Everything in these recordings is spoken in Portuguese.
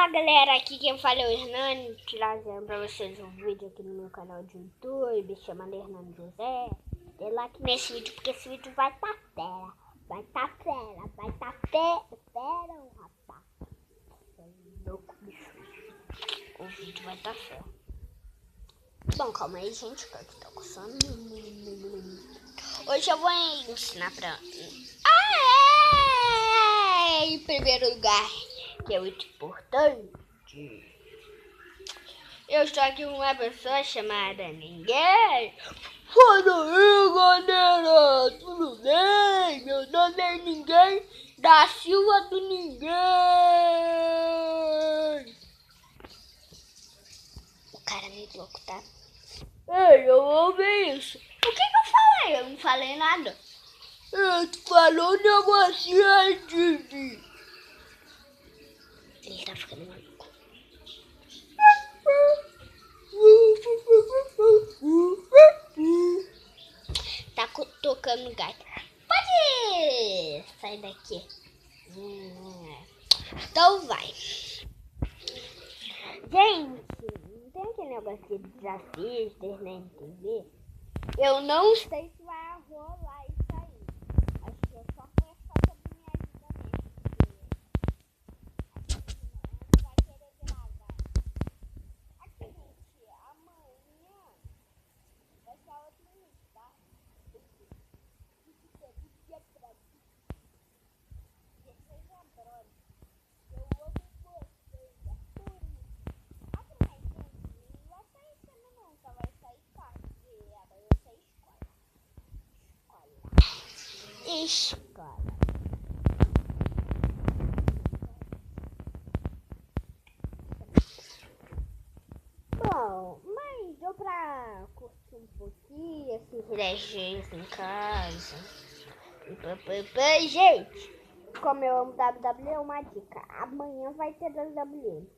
Olá galera, aqui quem fala é o Hernani, trazendo pra vocês um vídeo aqui no meu canal de YouTube, chamado Hernani José. Dê like nesse vídeo porque esse vídeo vai tá fera, rapaz. Louco, bicho. O vídeo vai tá fera. Bom, calma aí gente, que eu tô coçando. Hoje eu vou ensinar pra... Em primeiro lugar, que é muito importante, eu estou aqui com uma pessoa chamada Ninguém. Fala aí galera, tudo bem? Meu nome é Ninguém da Silva do Ninguém. O cara é meio louco, tá? Ei, eu ouvi isso. O que eu falei? Eu não falei nada. Tu falou um negocinho aí de mim. Ele tá ficando maluco. Tá tocando gaita. Pode sair daqui. Então vai. Gente, não tem aquele negócio de desastres, né, em TV? Eu não sei se vai rolar isso aí. Acho que eu só vou fazer minha ajuda mesmo. Não vai querer gravar. Aqui, gente, amanhã vai ser outro vídeo, tá? Dia 16 de abril. Eu amo vocês, é por isso. Aqui, mas, gente, não vai sair cena não, só vai sair parte. Vai sair escola. Bom, mas deu pra curtir um pouquinho, esses 10 dias em casa. Gente, como eu amo WWE, uma dica. Amanhã vai ter WWE.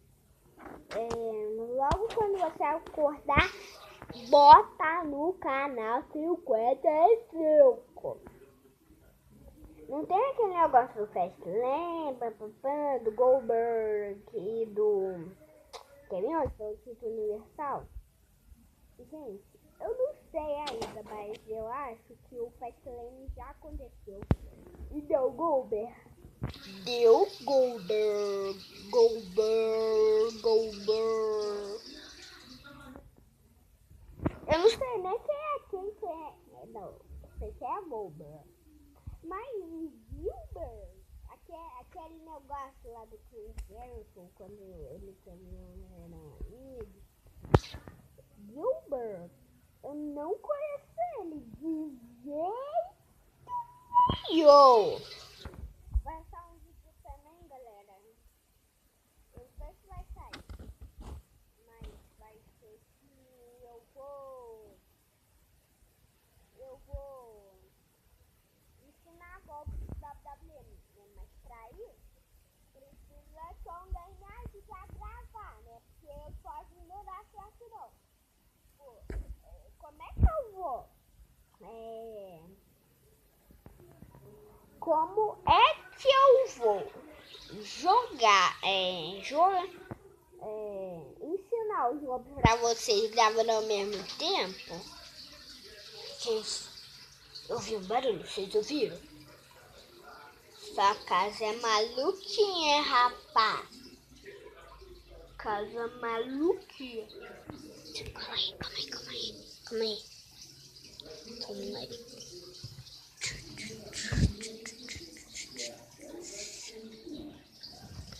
Logo quando você acordar, bota no canal 55. Não tem aquele negócio do Fastlane, do Goldberg e do... Quer ver onde foi o título universal? Gente, eu não sei ainda, mas eu acho que o Fastlane já aconteceu. E deu Goldberg. Eu não sei nem quem é. Não, sei que é Goldberg. Mas o Gilbert, aquele negócio lá do Chris Jericho, quando ele caminhou na amigo. Gilbert, eu não conheço ele de jeito nenhum. Vai sair um vídeo também, galera. Eu não sei se vai sair, mas vai ser que eu vou ensinar golpes do WWE, né? Mas pra isso, precisa só alguém me ajudar a gravar, né? Porque eu sozinho não dá certo não. Pô, como é que eu vou? Como é que eu vou ensinar o jogo pra vocês gravando ao mesmo tempo? Gente, eu ouvi um barulho, vocês ouviram? Sua casa é maluquinha, rapaz. Casa maluquinha. Calma aí.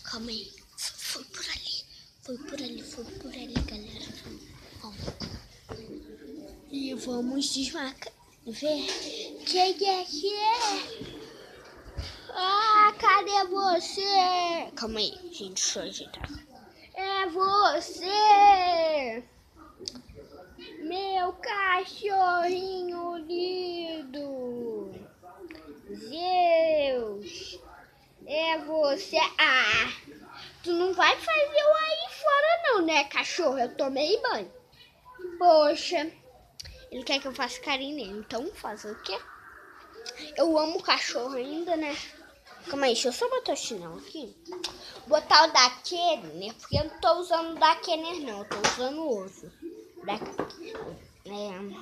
Calma aí. Foi por ali, galera. Vamos. E vamos desmarcar. Ver quem é que é? Ah, cadê você? Calma aí, gente, deixa eu ajeitar. É você, meu cachorrinho lindo. Deus, é você. Ah, tu não vai fazer eu aí fora não, né, cachorro? Eu tomei banho. Poxa, ele quer que eu faça carinho nele, então faça o quê? Eu amo cachorro ainda, né? Calma aí, deixa eu só botar o chinelo aqui. botar o da Kenner, porque eu não tô usando o da Kenner não, eu tô usando o outro.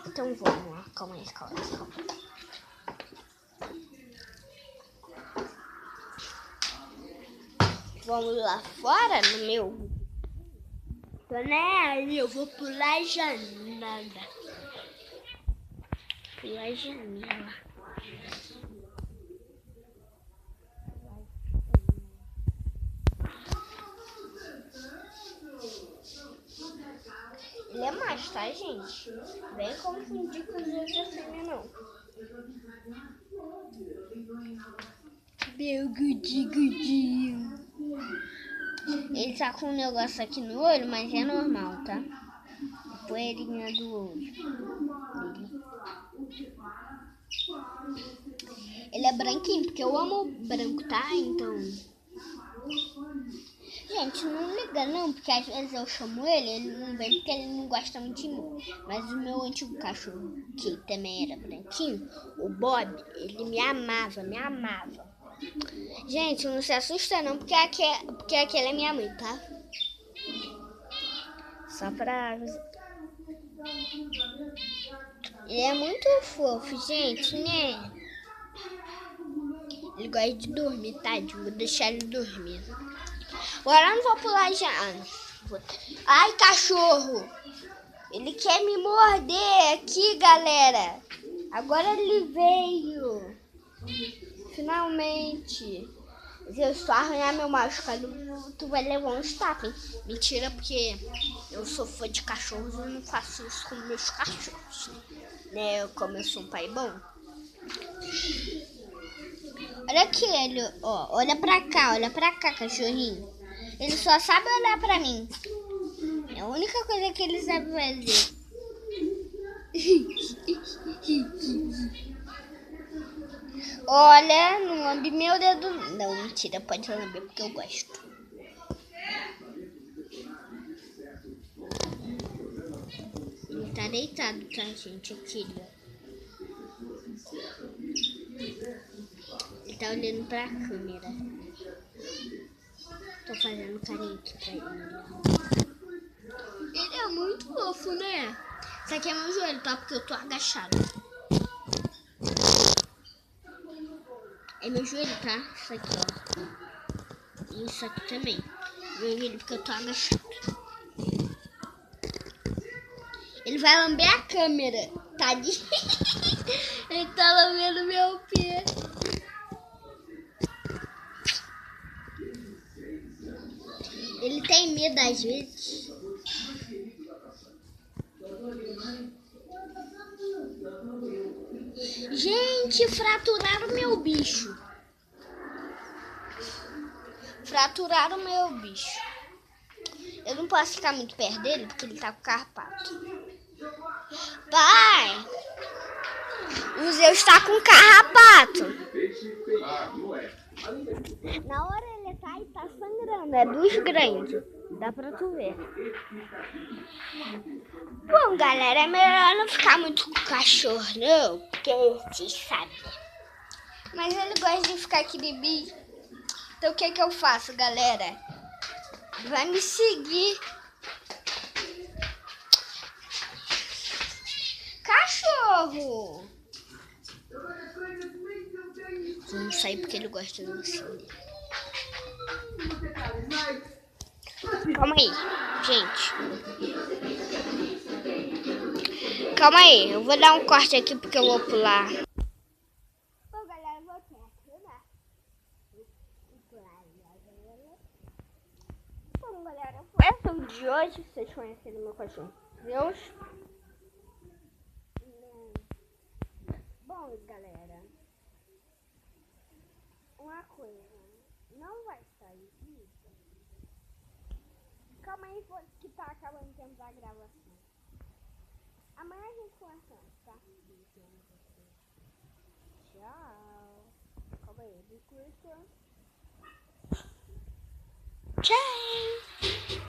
Então vamos lá, calma aí. Vamos lá fora no meu... Tô nem eu vou pular a janela. Pular a janela. Ele é macho, tá, gente? Vem confundir com os outros assim, não. Meu gudinho. Ele tá com um negócio aqui no olho, mas é normal, tá? Poeirinha do olho. Ele é branquinho, porque eu amo branco, tá? Então... Gente, não liga não, porque às vezes eu chamo ele não vem porque ele não gosta muito de mim. Mas o meu antigo cachorro, que também era branquinho, o Bob, ele me amava. Gente, não se assusta não, porque aquele é minha mãe, tá? Só pra... Ele é muito fofo, gente, né? Ele gosta de dormir, tadinho. Vou deixar ele dormir. Agora eu não vou pular já. Ai, cachorro! Ele quer me morder aqui, galera. Agora ele veio. Finalmente. Se eu só arranhar meu machucado, tu vai levar uns tapas, hein? Mentira, porque eu sou fã de cachorros e não faço isso com meus cachorros. Né? Como eu sou um pai bom. Olha aqui, ele, ó. Olha pra cá, cachorrinho. Ele só sabe olhar pra mim. É a única coisa que ele sabe fazer. Olha, não lambe meu dedo. Não, mentira, pode lamber porque eu gosto. Ele tá deitado, tá, gente? Aqui, ó. Ele tá olhando pra câmera. Tô fazendo carinho aqui pra ele. Ele é muito fofo, né? Isso aqui é meu joelho, tá? Porque eu tô agachado. É meu joelho, tá? Isso aqui, ó. E isso aqui também. Meu joelho, porque eu tô agachado. Ele vai lamber a câmera. Tadinho. Ele tá lambendo meu pé. Ele tem medo às vezes. Gente, fraturaram meu bicho. Fraturaram meu bicho. Eu não posso ficar muito perto dele porque ele tá com carrapato. Pai! O Zeus tá com carrapato. Na hora ele tá sangrando. É dos grandes. Dá pra tu ver. Bom, galera, é melhor não ficar muito com o cachorro, não. Porque vocês sabem. Mas ele gosta de ficar aqui de bicho. Então o que eu faço, galera? Vai me seguir. Cachorro! Vamos sair porque ele gosta de você. Calma aí, gente. Calma aí, eu vou dar um corte aqui porque eu vou pular. Bom, galera, vou aqui, né? Bom, galera, esse é o vídeo de hoje. Vocês conheceram meu cachorro Zeus. Bom, galera, uma coisa, não vai sair vídeo. Calma aí, que tá acabando o tempo da gravação. Amanhã a gente conversa, tá? Tchau. Calma aí, be quick. Tchau.